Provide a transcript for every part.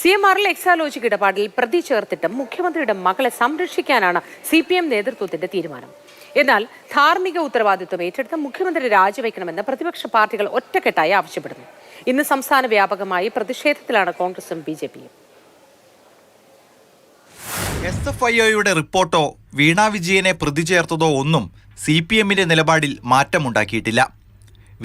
CMRL Exalogic ഇടപാടിൽ പ്രതി ചേർത്തിട്ടും മുഖ്യമന്ത്രിയുടെ മകളെ സംരക്ഷിക്കാനാണ് CPM നേതൃത്വത്തിന്റെ തീരുമാനം. എന്നാൽ ധാർമ്മിക ഉത്തരവാദിത്വം ഏറ്റെടുത്ത് മുഖ്യമന്ത്രി രാജിവെക്കണമെന്ന് പ്രതിപക്ഷ പാർട്ടികൾ ഒറ്റക്കെട്ടായി ആവശ്യപ്പെടുന്നു. ഇന്ന് സംസ്ഥാന വ്യാപകമായി പ്രതിഷേധത്തിലാണ് കോൺഗ്രസും BJPയും. SFIOയുടെ റിപ്പോർട്ടോ വീണ വിജയനെ പ്രതി ചേർത്തതോ ഒന്നും CPMന്റെ നിലപാടിൽ മാറ്റമുണ്ടാക്കിയിട്ടില്ല.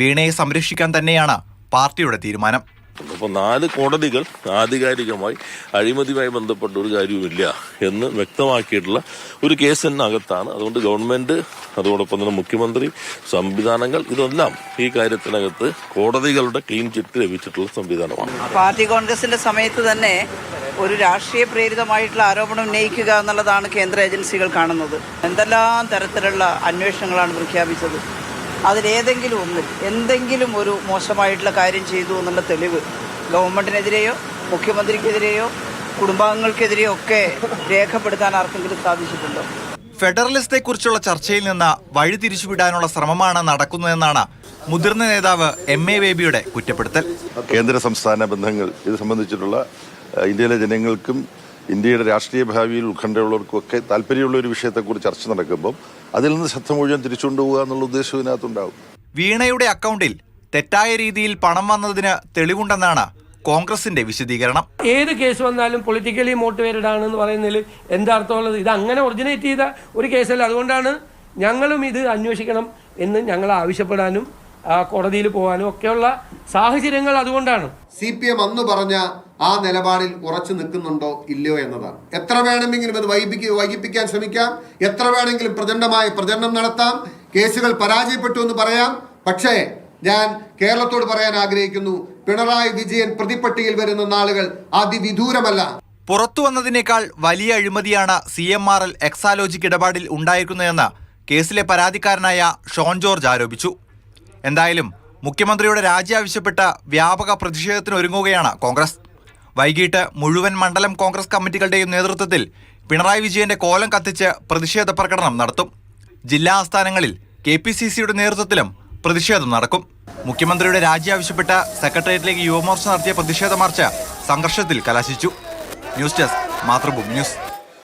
വീണയെ സംരക്ഷിക്കാൻ തന്നെയാണ് പാർട്ടിയുടെ തീരുമാനം. അപ്പോൾ 4 കോടതികൾ ആധികാരികമായി അഴിമതിയുമായി ബന്ധപ്പെട്ട ഒരു കാര്യവുമില്ല എന്ന് വ്യക്തമാക്കിയിട്ടുള്ള ഒരു കേസിനകത്താണ്. അതുകൊണ്ട് ഗവൺമെന്റ്, അതോടൊപ്പം തന്നെ മുഖ്യമന്ത്രി, സംവിധാനങ്ങൾ, ഇതെല്ലാം ഈ കാര്യത്തിനകത്ത് കോടതികളുടെ ക്ലീൻ ചിറ്റ് ലഭിച്ചിട്ടുള്ള സംവിധാനമാണ്. പാർട്ടി കോൺഗ്രസിന്റെ സമയത്ത് തന്നെ ഒരു രാഷ്ട്രീയ പ്രേരിതമായിട്ടുള്ള ആരോപണം ഉന്നയിക്കുക എന്നുള്ളതാണ് കേന്ദ്ര ഏജൻസികൾ കാണുന്നത്. എന്തെല്ലാം തരത്തിലുള്ള അന്വേഷണങ്ങളാണ് പ്രഖ്യാപിച്ചത്. അതിലേതെങ്കിലും ഒന്നിൽ എന്തെങ്കിലും ഒരു മോശമായിട്ടുള്ള കാര്യം ചെയ്തു എന്നുള്ള തെളിവ് ഗവൺമെന്റിനെതിരെയോ മുഖ്യമന്ത്രിക്കെതിരെയോ കുടുംബാംഗങ്ങൾക്കെതിരെയോ ഒക്കെ രേഖപ്പെടുത്താൻ ആർക്കെങ്കിലും സാധിച്ചിട്ടുണ്ടോ? ഫെഡറലിസത്തെക്കുറിച്ചുള്ള ചർച്ചയിൽ നിന്ന് വഴിതിരിച്ചുവിടാനുള്ള ശ്രമമാണ് നടക്കുന്നതെന്നാണ് മുതിർന്ന നേതാവ് MA ബേബിയുടെ കുറ്റപ്പെടുത്തൽ. കേന്ദ്ര സംസ്ഥാന ബന്ധങ്ങൾ ഇത് സംബന്ധിച്ചിട്ടുള്ള ഇന്ത്യയിലെ ജനങ്ങൾക്കും ഇന്ത്യയുടെ രാഷ്ട്രീയ ഭാവിയിൽ ഉത്കണ്ഠയുള്ളവർക്കും ഒക്കെ താല്പര്യമുള്ള ഒരു വിഷയത്തെക്കുറിച്ച് ചർച്ച നടക്കുമ്പോൾ അതിൽ നിന്ന് ശ്രദ്ധ മുഴുവൻ തിരിച്ചുകൊണ്ടുപോകുക എന്നുള്ള ഉദ്ദേശം ഇതിനകത്തുണ്ടാവും. വീണയുടെ അക്കൗണ്ടിൽ തെറ്റായ രീതിയിൽ പണം വന്നതിന് തെളിവുണ്ടെന്നാണ് കോൺഗ്രസിന്റെ വിശദീകരണം. ഏത് കേസ് വന്നാലും പൊളിറ്റിക്കലി മോട്ടിവേറ്റഡ് ആണെന്ന് പറയുന്നതിൽ എന്താർത്ഥമുള്ളത്? ഇത് അങ്ങനെ ഒറിജിനേറ്റ് ചെയ്ത ഒരു കേസല്ല. അതുകൊണ്ടാണ് ഞങ്ങളും ഇത് അന്വേഷിക്കണം എന്ന് ഞങ്ങൾ ആവശ്യപ്പെടാനും കോടതിയിൽ പോകാനും ഒക്കെയുള്ള സാഹചര്യങ്ങൾ അതുകൊണ്ടാണ്. CPM അന്ന് പറഞ്ഞ ആ നിലപാടിൽ ഉറച്ചു നിൽക്കുന്നുണ്ടോ ഇല്ലയോ എന്നതാണ്. എത്ര വേണമെങ്കിലും അത് വൈകിപ്പിക്കാൻ ശ്രമിക്കാം, എത്ര വേണമെങ്കിലും പ്രചണ്ഡമായ പ്രചരണം നടത്താം, കേസുകൾ പരാജയപ്പെട്ടു എന്ന് പറയാം. പക്ഷേ ഞാൻ കേരളത്തോട് പറയാൻ ആഗ്രഹിക്കുന്നു, പിണറായി വിജയൻ പ്രതിപ്പട്ടികയിൽ വരുന്ന നാളുകൾ അതിവിദൂരമല്ല. പുറത്തു വന്നതിനേക്കാൾ വലിയ അഴിമതിയാണ് CMRL എക്സാലോജിക് ഇടപാടിൽ ഉണ്ടായിരിക്കുന്നതെന്ന് കേസിലെ പരാതിക്കാരനായ ഷോൺ ജോർജ് ആരോപിച്ചു. എന്തായാലും മുഖ്യമന്ത്രിയുടെ രാജി ആവശ്യപ്പെട്ട വ്യാപക പ്രതിഷേധത്തിന് ഒരുങ്ങുകയാണ് കോൺഗ്രസ്. വൈകിട്ട് മുഴുവൻ മണ്ഡലം കോൺഗ്രസ് കമ്മിറ്റികളുടെയും നേതൃത്വത്തിൽ പിണറായി വിജയന്റെ കോലം കത്തിച്ച് പ്രതിഷേധ പ്രകടനം നടത്തും. ജില്ലാ ആസ്ഥാനങ്ങളിൽ KPCCയുടെ നേതൃത്വത്തിലും പ്രതിഷേധം നടക്കും. മുഖ്യമന്ത്രിയുടെ രാജി ആവശ്യപ്പെട്ട് സെക്രട്ടേറിയറ്റിലേക്ക് യുവമോർച്ച നടത്തിയ പ്രതിഷേധ മാർച്ച് സംഘർഷത്തിൽ കലാശിച്ചു. News desk, Mathrubhumi news.